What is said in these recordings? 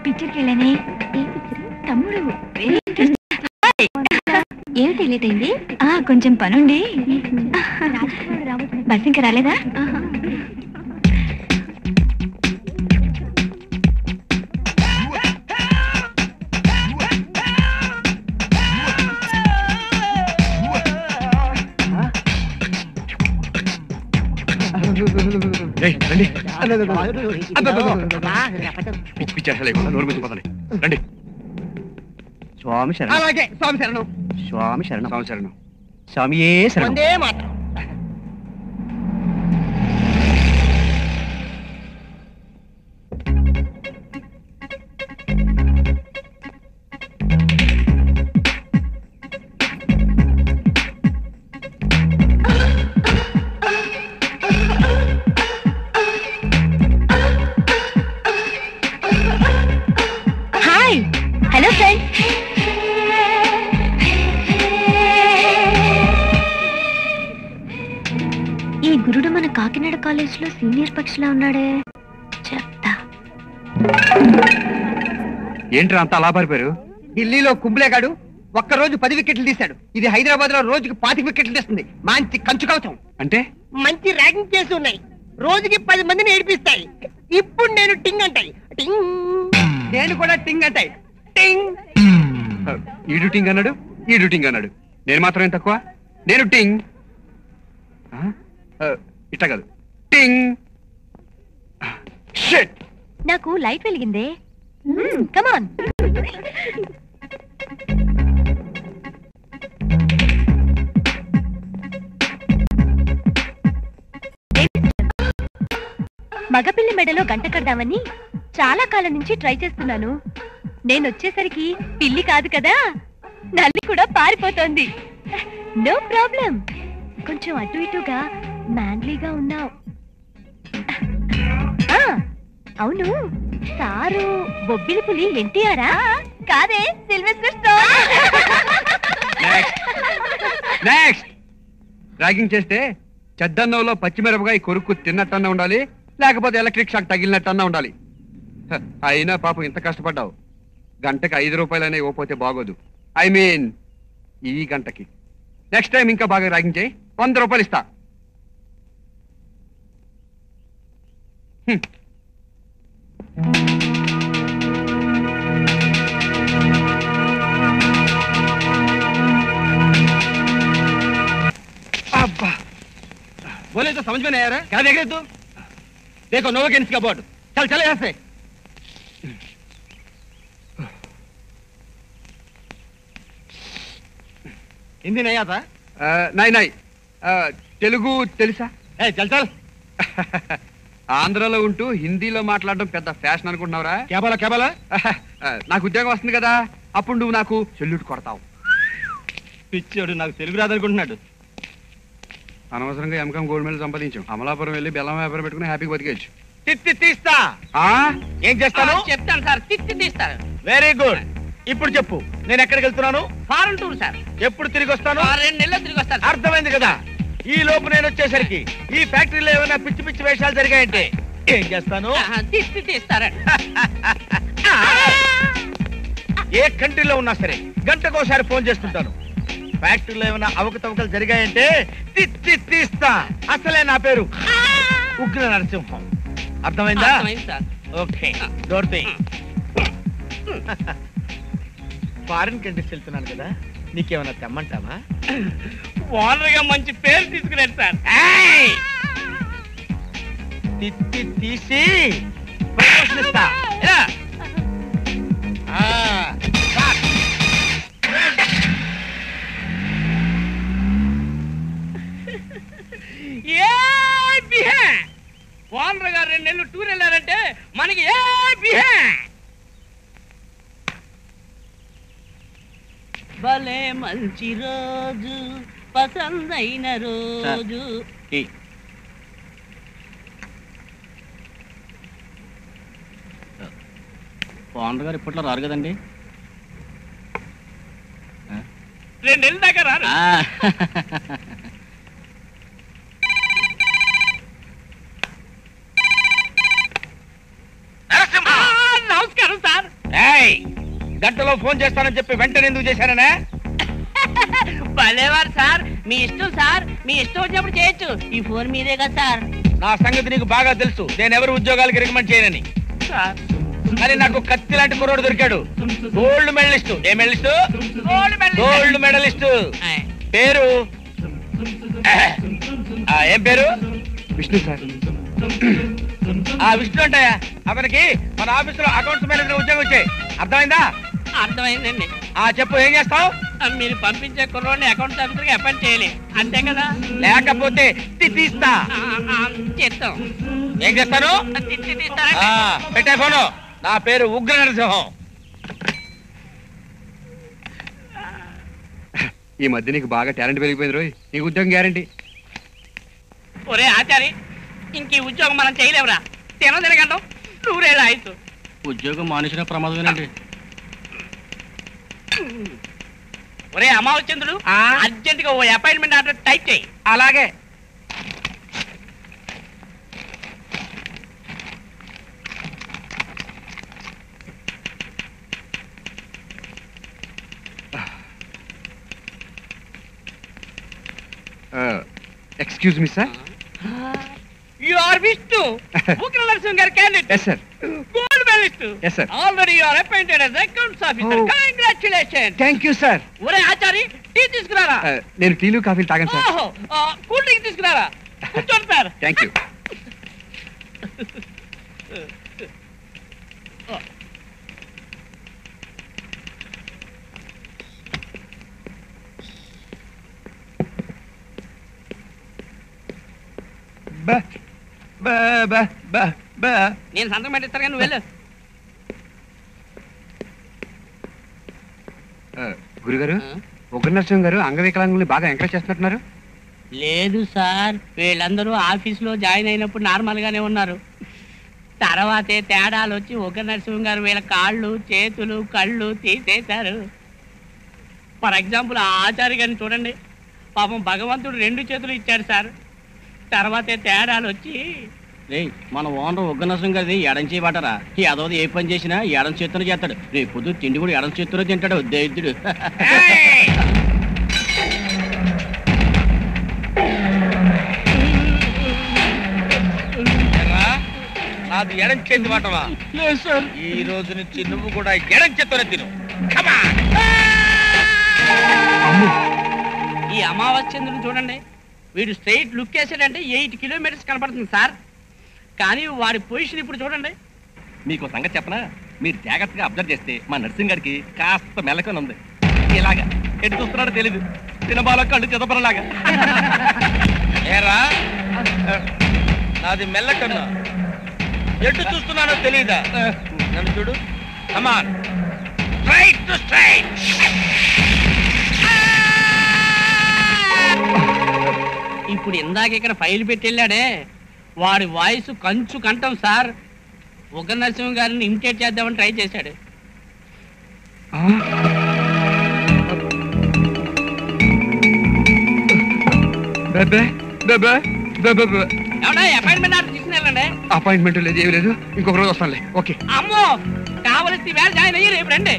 పిక్చర్కి వెళ్ళానే. ఏ picture? తమ్ముడు. ఏమిటి late అయింది? కొంచెం పనుండి. బస్ ఇంకా రాలేదా? రండి. స్వామి శరణం. అలాగే స్వామి శరణం. స్వామి శరణం. స్వామి శరణం. స్వామియే శరణం. వందే మాత్రం. Hello friend. ఈ గురుడు మన కాకినాడ కాలేజ్ లో సీనియర్ పక్షిలా ఉన్నాడే. చెప్తా. ఏంట్రా అంత అలా పారిపోయారు? ఢిల్లీలో కుంబ్లేగాడు ఒక్కరోజు 10 వికెట్లు తీశాడు. ఇది హైదరాబాద్ లో రోజుకి 25 వికెట్లు తీస్తుంది. మంచి కంచు కవచం. అంటే మంచి ర్యాగింగ్ చేసి ఉన్నాయి. రోజుకి 10 మందిని ఏడిపిస్తాయి. ఇప్పుడు నేను టింగ్ అంటాయి. టింగ్. నేను కూడా టింగ్ అంటాయి. టింగ్. ఈడు టింగ్ అన్నాడు, ఈడు టింగ్ అన్నాడు. నేను మాత్రం ఏం తక్కువ? నేను టింగ్. ఇట్లా కాదు, టింగ్. షిట్. నాకు లైట్ వెలిగిందే. కమాన్. మగపిల్లి మెడలో గంట కడదామని చాలా కాలం నుంచి ట్రై చేస్తున్నాను. నేను వచ్చేసరికి పిల్లి కాదు కదా, నల్లి కూడా పారిపోతోంది. No problem. కొంచెం అటు ఇటుగా మ్యాన్లీగా ఉన్నావు. అవును, సారు బొబ్బిలి పులి ఎన్టీఆరా? కాదే, సిల్వెస్టర్ స్టోన్. నెక్స్ట్. ర్యాగింగ్ చేస్తే చెద్దన్నంలో పచ్చిమిరపకాయ కొరుక్కు తిన్నట్టన్నా ఉండాలి, లేకపోతే ఎలక్ట్రిక్ షాక్ తగిలినట్టన్నా ఉండాలి. అయినా పాపం ఇంత కష్టపడ్డావు. గంటకి 5 రూపాయలనే ఇవ్వకపోతే బాగోదు. ఐ మీన్ ఈ గంటకి. నెక్స్ట్ టైం ఇంకా బాగా ర్యాగింగ్ చేయి, 100 రూపాయలు ఇస్తా. अब्बा बोले तो समझ में नहीं आ रहा। क्या देख रहे तू? देखो नो वैकेंसी का बोर्ड। चल चले यहाँ से। हिंदी नहीं आता? नहीं नहीं, తెలుగు తెలుసా? चल चल। ఆంధ్రలో ఉంటూ హిందీలో మాట్లాడడం పెద్ద ఫ్యాషన్ అనుకుంటున్నావురా? क्या बोला क्या बोला? నాకు ఉద్యోగం వస్తుంది కదా, అప్పుడు నువ్వు నాకు సెల్యూట్ కొడతావు. పిచ్చోడు, నాకు తెలుగు రాదనుకుంటున్నాడు. అనవసరంగా ఎంకాం గోల్డ్ మెడల్ సంపాదించాం. అమలాపురం వెళ్ళి బెల్లం వ్యాపారం పెట్టుకుని హ్యాపీగా బతికేయచ్చు. తిత్తి తీస్తా. ఏం చేస్తాను? చెప్తాను సార్, తిత్తి తీస్తారు. Very good. ఇప్పుడు చెప్పు, నేను ఎక్కడికి వెళ్తున్నాను? Foreign tour sir. ఎప్పుడు తిరిగి వస్తాను? 2 నెలల్లో తిరిగి వస్తాను. అర్థమైంది కదా. ఈ లోపు నేను వచ్చేసరికి ఈ ఫ్యాక్టరీలో ఏమైనా పిచ్చి పిచ్చి వేషాలు జరిగాయంటే ఏం చేస్తాను? తిత్తి తీస్తారండి. ఏ కంట్రీలో ఉన్నా సరే గంటకోసారి ఫోన్ చేస్తుంటాను. ఫ్యాక్టరీలో ఏమైనా అవకతవకలు జరిగాయంటే తిత్తి తీస్తా. అసలే నా పేరు ఉగ్ర నరసింహం. అర్థమైందా? ఓకే, డోర్ తీ. ఫారిన్ కంట్రీస్ వెళ్తున్నాను కదా, నీకేమైనా తెమ్మంటావా? ఓనర్ గా మంచి పేరు తీసుకున్నాడు సార్. తిత్తి తీసి ప్రమోషన్ ఇస్తా. ఓనర్ గారు 2 నెలలు టూర్ వెళ్ళారంటే మనకి భలే మంచి రోజు, పసందైన రోజు. ఓనర్ గారు ఇప్పట్లో రారు కదండి. 2 నెలల దాకా రారు. గంటలో ఫోన్ చేస్తానని చెప్పి వెంటనే ఎందుకు చేశాననే? భలేవారు సార్, మీ ఇష్టం సార్, మీ ఇష్టం వచ్చినప్పుడు చేయొచ్చు. ఈ ఫోన్ మీదే కదా సార్. నా సంగతి నీకు బాగా తెలుసు, నేను ఎవరు ఉద్యోగాలకి రికమెండ్ చేయనని. సార్ కానీ నాకు కత్తి లాంటి కుర్రోడు దొరికాడు. Gold medalist. ఏ మెడలిస్ట్? Gold medalist. పేరు ఏం పేరు? విష్ణు సార్. విష్ణు అంటాయా? అతనికి మన ఆఫీసులో అకౌంట్స్ మేనేజర్ ఉద్యోగం వచ్చాయి. అర్థమైందా? అర్థమైందండి. చెప్పు, ఏం చేస్తావు? మీరు పంపించే కుర్రోడిని అకౌంట్స్ ఆఫీసర్గా అపాయింట్ చేయాలి, అంతే కదా? లేకపోతే తీస్తా. చేస్తాం. ఏం చేస్తాను? తీస్తానండి. పెట్టే ఫోను. నా పేరు ఉగ్ర నరసింహం. ఈ మధ్య నీకు బాగా టాలెంట్ పెరిగిపోయింది రోయ్. నీకు ఉద్యోగం గ్యారంటీ. ఒరే ఆచారి, ఇంక ఈ ఉద్యోగం మనం చేయలేవురా. తినగంటాం నూరేళ్ళు ఆయుసు. ఉద్యోగం మానేసిన ప్రమాదమేనండి. ఒరే అమావచంద్రుడు, అర్జెంట్ గా ఓ అపాయింట్మెంట్ ఆర్డర్ టైప్ చేయి. అలాగే. Excuse me sir. You are Vishnu, Ugra Narasimhan garu candidate. Yes sir. Gold medalist. Yes, sir. Already you are appointed as accounts officer. Oh. Congratulations. Thank you sir. ఒరే Achari, tea తీసుకురారా. నేను టీలు కాఫీలు తాగాను sir. ఓహో, cool drink తీసుకురారా. కూర్చోండి sir. Thank you. నేను సంతకం పెట్టిస్తాను కానీ నువ్వు వెళ్ళు. గురుగారు, ఉగ్ర నరసింహం గారు అంగవికలాంగుల్ని బాగా ఎంకరేజ్ చేస్తున్నట్టున్నారు. లేదు సార్, వీళ్ళందరూ ఆఫీసులో జాయిన్ అయినప్పుడు నార్మల్ గానే ఉన్నారు. తర్వాతే తేడాలు వచ్చి ఉగ్ర నరసింహం గారు వీళ్ళ కాళ్ళు చేతులు కళ్ళు తీసేశారు. ఫర్ ఎగ్జాంపుల్ ఆ ఆచార్య గారిని చూడండి, పాపం భగవంతుడు 2 చేతులు ఇచ్చాడు సార్. తర్వాతే తేడాలు వచ్చి మన ఓనర్ ఉగ్గనరసింహం గారిది ఎడం చేయబట్టరా. ఈ అదోది ఏ పని చేసినా ఎడం చేత్తోనే చేస్తాడు. రేపు పొద్దు తిండి కూడా ఎడం చేత్తోనే తింటాడు దైద్యుడు. అది ఎడం చేతి మాటవా? లేదు సార్. ఈ రోజు నుంచి నువ్వు కూడా ఎడం చేత్తోనే తిను. ఈ అమావాస్యందుని చూడండి, వీడు స్ట్రైట్ లుక్ వేసాడంటే 8 కిలోమీటర్స్ కనపడుతుంది సార్. కానీ వాడి పొజిషన్ ఇప్పుడు చూడండి. మీకు సంగతి చెప్పనా? మీరు జాగ్రత్తగా అబ్జర్వ్ చేస్తే మా నర్సింగ్ గారికి కాస్త మెలకొని ఉంది. ఇలాగా ఎటు చూస్తున్నాడో తెలీదు, తినబాల కళ్ళు చెదపరలాగా. ఏరా, నాది మెల్లకన్నా ఎటు చూస్తున్నానో తెలీదా? నన్ను చూడు. కమాన్, స్ట్రైట్ టు స్ట్రైట్. ఇప్పుడు ఇందాక ఇక్కడ ఫైల్ పెట్టి వెళ్ళాడే, వాడి వాయిస్ కంచు కంఠం సార్. ఉగ్ర నరసింహం గారిని ఇమిటేట్ చేద్దామని ట్రై చేశాడు. అపాయింట్మెంట్ ఆర్డర్ తీసుకుని వెళ్ళండి. అపాయింట్మెంట్ లేదు, ఏమి లేదు. ఇంకొక రోజు వస్తానులే. ఓకే. అమ్మో, కావలసి వేళ జాయిన్ అయ్యి రేపు రండి.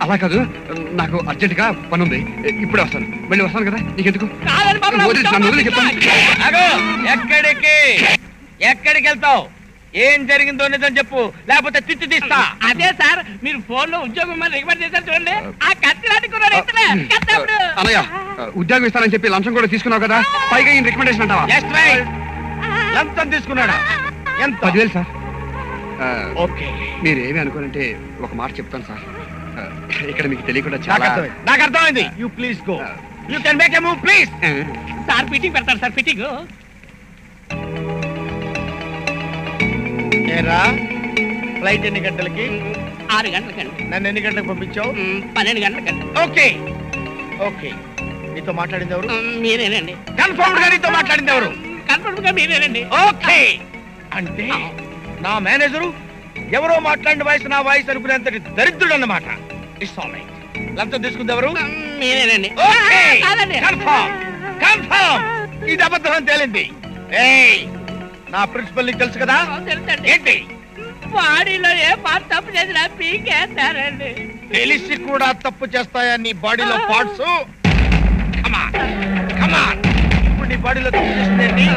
అలా కాదు, నాకు అర్జెంట్ గా పని ఉంది. ఇప్పుడే వస్తాను. మళ్ళీ వస్తాను కదా, నీకెందుకు? కాదని బాబు, నన్ను వదిలి చెప్తాను. అగో, ఎక్కడికి వెళ్తావు? ఏం జరిగిందో నిజం చెప్పు, లేకపోతే తిట్టి తీస్తా. అదే సార్, మీరు ఫోన్ లో ఉద్యోగం రికమెండ్ చేశారు చూడండి. ఆ కత్తి లాంటి కుర్రాడు ఎత్తలే. కత్తప్పుడు. అన్నయ్య, ఉద్యోగం ఇస్తానని చెప్పి లంచం కూడా తీసుకున్నావు కదా, పైగా ఈయన రికమెండేషన్ అంటావా? Just right. లంచం తీసుకున్నాడా? ఎంత? 10,000 సార్. ఓకే, మీరేమి అనుకోనంటే ఒక మాట చెప్తాను సార్. ఇక్కడ మీకు తెలియకుండా నాకు అర్థమైంది. You please go. You can make a move please. Sir fitting పెడతారు సార్, ఫిట్టింగ్. ఏరా, ఫ్లైట్ ఎన్ని గంటలకి? 6 గంటలకండి. నన్ను ఎన్ని గంటలకు పంపించావు? 12 గంటలకండి. Okay okay. నీతో మాట్లాడింది ఎవరు? మీరేనండి. కన్ఫర్మ్ గా నీతో మాట్లాడింది ఎవరు? కన్ఫర్మ్ గా మీరేనండి. ఓకే. అంటే నా మేనేజరు ఎవరో మాట్లాడిన వాయిస్ నా వాయిస్ అనుకునేంతటి దరిద్రుడు అన్నమాట. It's all right. లంచం తీసుకుంది ఎవరు? మీరేనండి. ఓకే, కాదండి. Confirm confirm. ఇది అబద్ధం అని తేలింది. ఏయ్, నా ప్రిన్సిపల్ నీకు తెలుసు కదా? తెలుసండి. ఏంటి బాడీలో ఏ పార్ట్ తప్పు చేసినా పీకేస్తారండి. తెలిసి కూడా తప్పు చేస్తాయా నీ బాడీలో పార్ట్స్? ఇప్పుడు నీ బాడీలో తప్పు చేసిందండి